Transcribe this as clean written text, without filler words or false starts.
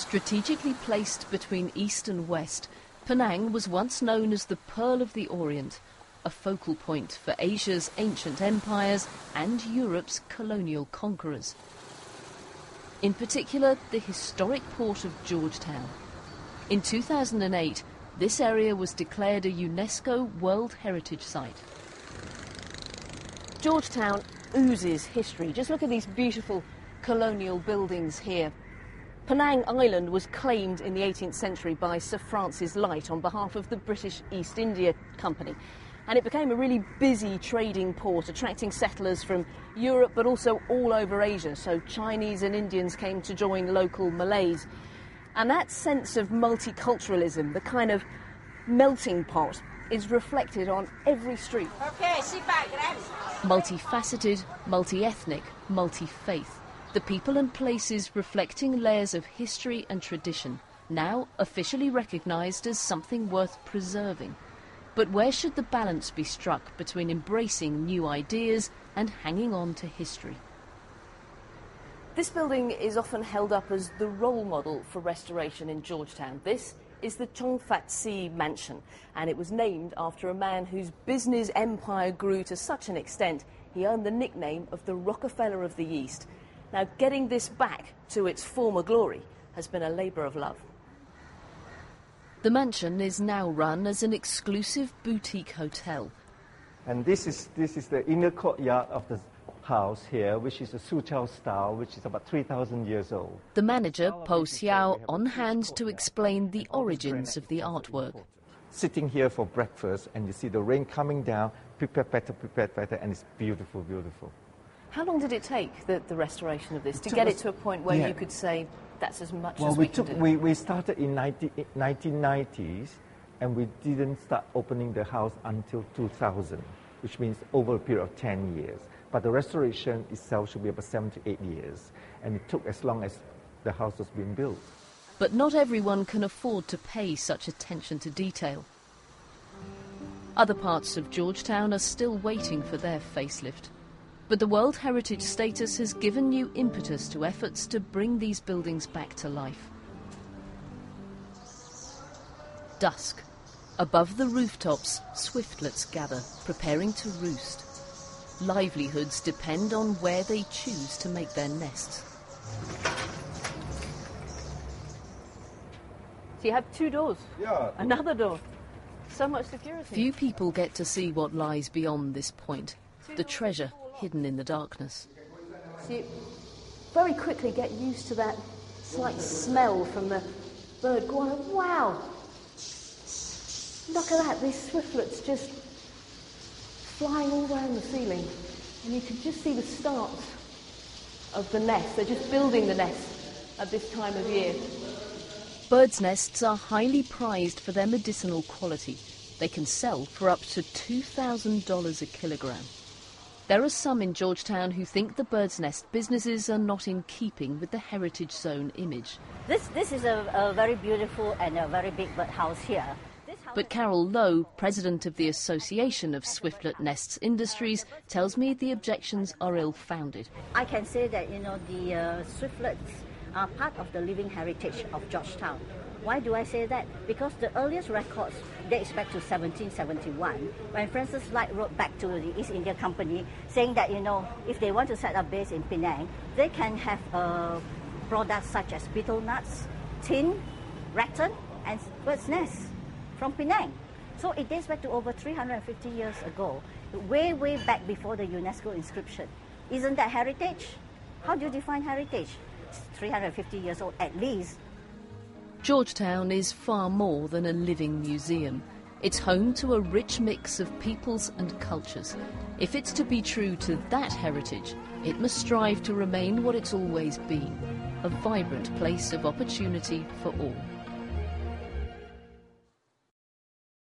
Strategically placed between East and West, Penang was once known as the Pearl of the Orient, a focal point for Asia's ancient empires and Europe's colonial conquerors. In particular, the historic port of Georgetown. In 2008, this area was declared a UNESCO World Heritage Site. Georgetown oozes history. Just look at these beautiful colonial buildings here. Penang Island was claimed in the 18th century by Sir Francis Light on behalf of the British East India Company. And it became a really busy trading port, attracting settlers from Europe but also all over Asia. So Chinese and Indians came to join local Malays. And that sense of multiculturalism, the kind of melting pot, is reflected on every street. Okay, sit back, Multifaceted, multi-ethnic, multi-faith. The people and places reflecting layers of history and tradition, now officially recognised as something worth preserving. But where should the balance be struck between embracing new ideas and hanging on to history? This building is often held up as the role model for restoration in Georgetown. This is the Chong Fat Si Mansion, and it was named after a man whose business empire grew to such an extent he earned the nickname of the Rockefeller of the East. Now, getting this back to its former glory has been a labour of love. The mansion is now run as an exclusive boutique hotel. And this is the inner courtyard of the house here, which is a Suzhou style, which is about 3,000 years old. The manager, Po Xiao, on hand to explain the origins of the artwork. Sitting here for breakfast, and you see the rain coming down, prepare better, and it's beautiful, beautiful. How long did it take, the restoration of this, to get it to a point where you could say that's as much as we can do? We started in 1990s, and we didn't start opening the house until 2000, which means over a period of 10 years. But the restoration itself should be about 7 to 8 years, and it took as long as the house was being built. But not everyone can afford to pay such attention to detail. Other parts of Georgetown are still waiting for their facelift. But the World Heritage status has given new impetus to efforts to bring these buildings back to life. Dusk. Above the rooftops, swiftlets gather, preparing to roost. Livelihoods depend on where they choose to make their nests. So you have two doors? Yeah. Another door. So much security. Few people get to see what lies beyond this point. The treasure hidden in the darkness. So you very quickly get used to that slight smell from the bird guano. Wow! Look at that, these swiftlets just flying all around the ceiling. And you can just see the start of the nest. They're just building the nest at this time of year. Birds' nests are highly prized for their medicinal quality. They can sell for up to $2,000 a kilogram. There are some in Georgetown who think the bird's nest businesses are not in keeping with the heritage zone image. This is a very beautiful and a very big bird house here. But Carol Lowe, president of the Association of Swiftlet Nests Industries, tells me the objections are ill-founded. I can say that, the swiftlets are part of the living heritage of Georgetown. Why do I say that? Because the earliest records dates back to 1771, when Francis Light wrote back to the East India Company saying that, if they want to set up base in Penang, they can have products such as betel nuts, tin, rattan, and bird's nests from Penang. So it dates back to over 350 years ago, way back before the UNESCO inscription. Isn't that heritage? How do you define heritage? It's 350 years old at least. Georgetown is far more than a living museum. It's home to a rich mix of peoples and cultures. If it's to be true to that heritage, it must strive to remain what it's always been, a vibrant place of opportunity for all.